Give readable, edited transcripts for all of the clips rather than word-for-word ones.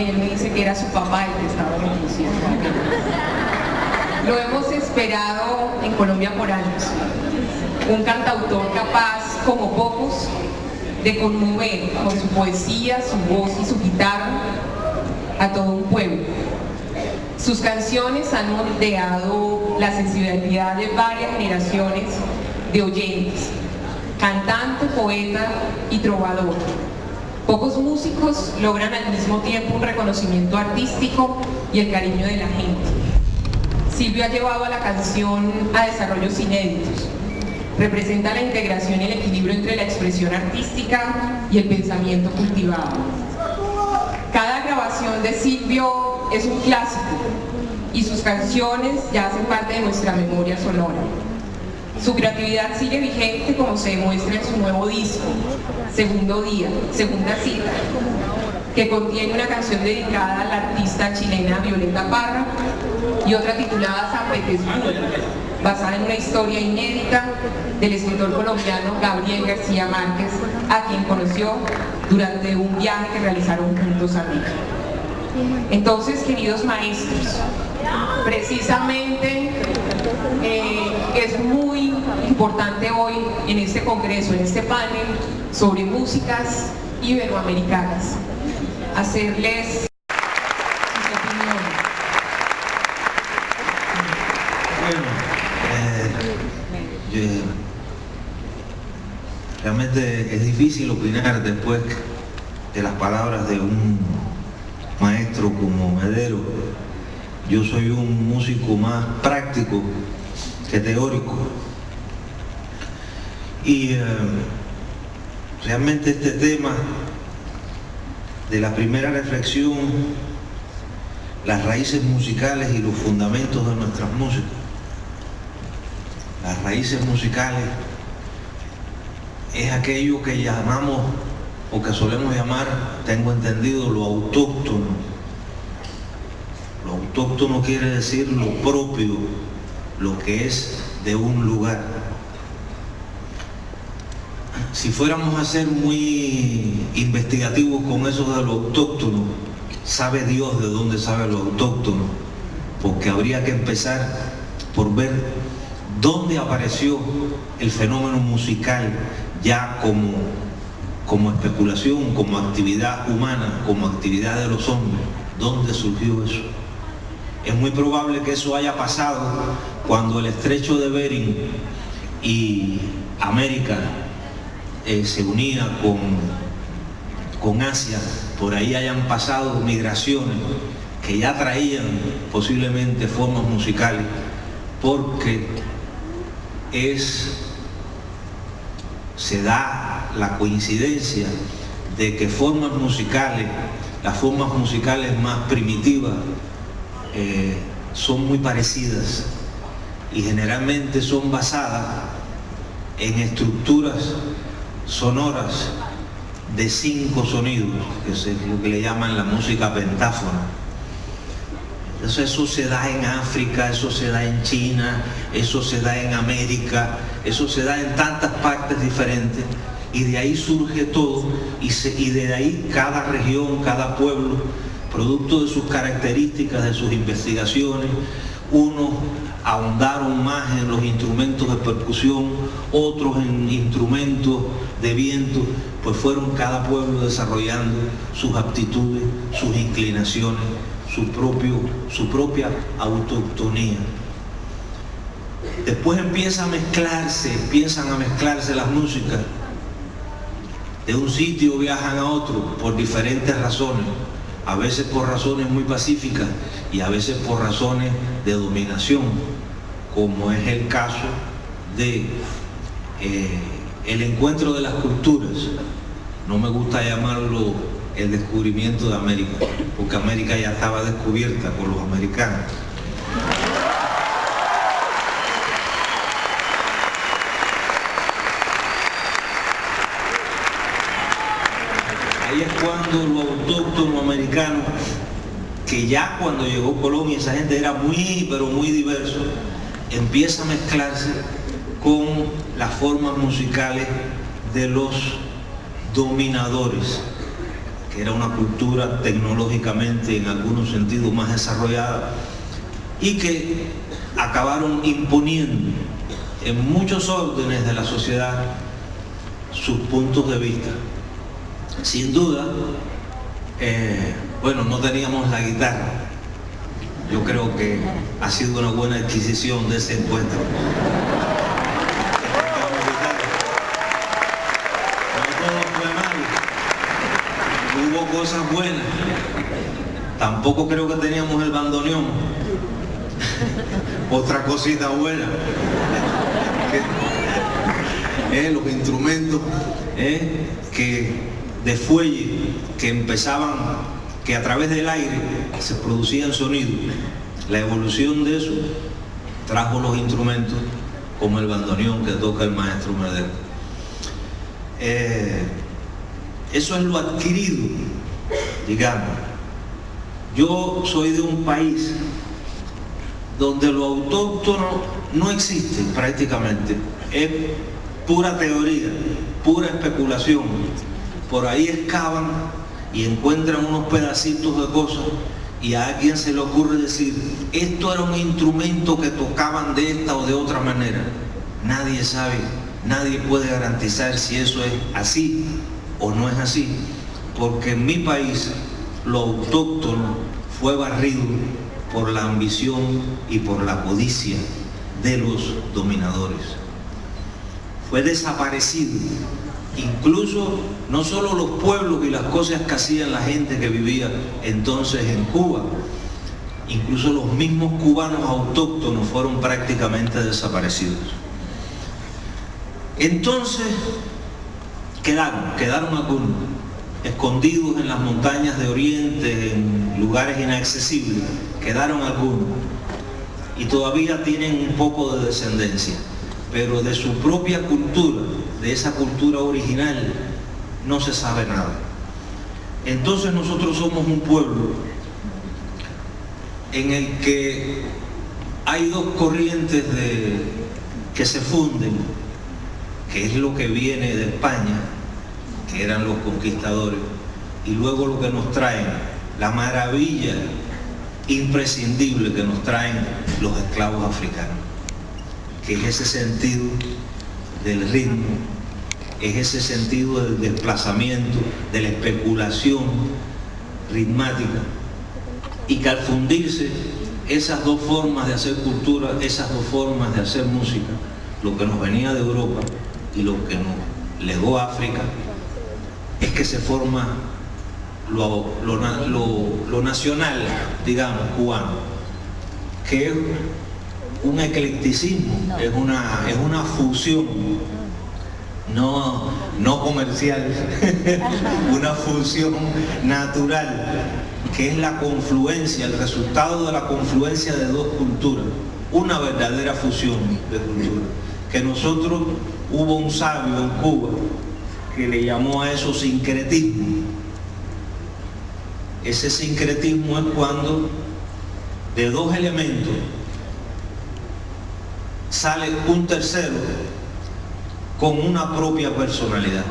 y él me dice que era su papá el que estaba en el concierto. Lo hemos esperado en Colombia por años. Un cantautor capaz, como pocos, de conmover con su poesía, su voz y su guitarra a todo un pueblo. Sus canciones han moldeado la sensibilidad de varias generaciones de oyentes, cantante, poeta y trovador. Pocos músicos logran al mismo tiempo un reconocimiento artístico y el cariño de la gente. Silvio ha llevado a la canción a desarrollos inéditos. Representa la integración y el equilibrio entre la expresión artística y el pensamiento cultivado. Cada grabación de Silvio es un clásico y sus canciones ya hacen parte de nuestra memoria sonora. Su creatividad sigue vigente como se demuestra en su nuevo disco, Segunda Cita, que contiene una canción dedicada a la artista chilena Violeta Parra y otra titulada San Petersburgo, basada en una historia inédita del escritor colombiano Gabriel García Márquez, a quien conoció durante un viaje que realizaron juntos a México. Entonces, queridos maestros, precisamente es muy importante hoy en este congreso, en este panel sobre músicas iberoamericanas, hacerles sus opiniones. Realmente es difícil opinar después de las palabras de un maestro como Medero. Yo soy un músico más práctico que teórico. Y realmente este tema de la primera reflexión, las raíces musicales y los fundamentos de nuestras músicas. Las raíces musicales es aquello que llamamos, o que solemos llamar, tengo entendido, lo autóctono. Lo autóctono quiere decir lo propio, lo que es de un lugar. Si fuéramos a ser muy investigativos con eso de lo autóctono, sabe Dios de dónde sabe lo autóctono, porque habría que empezar por ver dónde apareció el fenómeno musical ya como especulación, como actividad humana, como actividad de los hombres. ¿Dónde surgió eso? Es muy probable que eso haya pasado cuando el estrecho de Bering y América se unía con Asia. Por ahí hayan pasado migraciones que ya traían posiblemente formas musicales, porque se da la coincidencia de que formas musicales, las formas musicales más primitivas, son muy parecidas y generalmente son basadas en estructuras sonoras de 5 sonidos, que es lo que le llaman la música pentáfona. Entonces eso se da en África, eso se da en China, eso se da en América, eso se da en tantas partes diferentes, y de ahí surge todo, y de ahí cada región, cada pueblo, producto de sus características, de sus investigaciones, unos ahondaron más en los instrumentos de percusión, otros en instrumentos de viento, pues fueron cada pueblo desarrollando sus aptitudes, sus inclinaciones, su propia autoctonía. Después empiezan a mezclarse las músicas. De un sitio viajan a otro por diferentes razones, a veces por razones muy pacíficas y a veces por razones de dominación, como es el caso de el encuentro de las culturas. No me gusta llamarlo el descubrimiento de América, porque América ya estaba descubierta por los americanos. Ahí es cuando lo autóctono americano, que ya cuando llegó Colón y esa gente era muy, pero muy diverso, empieza a mezclarse con las formas musicales de los dominadores, que era una cultura tecnológicamente en algunos sentidos más desarrollada, y que acabaron imponiendo en muchos órdenes de la sociedad sus puntos de vista. Sin duda, bueno, no teníamos la guitarra. Yo creo que ha sido una buena adquisición de ese encuentro. No todo fue malo. Hubo cosas buenas. Tampoco creo que teníamos el bandoneón. Otra cosita buena. Los instrumentos que de fuelle que empezaban, que a través del aire se producían sonidos. La evolución de eso trajo los instrumentos como el bandoneón que toca el maestro Medero. Eso es lo adquirido, digamos. Yo soy de un país donde lo autóctono no existe prácticamente, es pura teoría, pura especulación. Por ahí excavan y encuentran unos pedacitos de cosas y a alguien se le ocurre decir, esto era un instrumento que tocaban de esta o de otra manera. Nadie sabe, nadie puede garantizar si eso es así o no es así, porque en mi país lo autóctono fue barrido por la ambición y por la codicia de los dominadores. Fue desaparecido. Incluso no solo los pueblos y las cosas que hacían la gente que vivía entonces en Cuba, incluso los mismos cubanos autóctonos fueron prácticamente desaparecidos. Entonces quedaron algunos escondidos en las montañas de Oriente, en lugares inaccesibles, quedaron algunos y todavía tienen un poco de descendencia, pero de su propia cultura, de esa cultura original, no se sabe nada. Entonces nosotros somos un pueblo en el que hay dos corrientes que se funden, que es lo que viene de España, que eran los conquistadores, y luego lo que nos traen, la maravilla imprescindible que nos traen los esclavos africanos, que es ese sentido del ritmo, es ese sentido del desplazamiento, de la especulación ritmática, y que al fundirse esas dos formas de hacer cultura, esas dos formas de hacer música, lo que nos venía de Europa y lo que nos legó África, es que se forma lo nacional, digamos, cubano, que es un eclecticismo, es una fusión no comercial, una fusión natural, que es la confluencia, el resultado de la confluencia de dos culturas, una verdadera fusión de culturas, que nosotros, hubo un sabio en Cuba que le llamó a eso sincretismo. Ese sincretismo es cuando de dos elementos sale un tercero con una propia personalidad.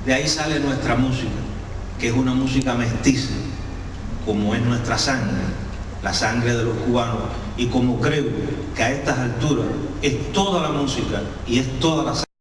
De ahí sale nuestra música, que es una música mestiza, como es nuestra sangre, la sangre de los cubanos, y como creo que a estas alturas es toda la música y es toda la sangre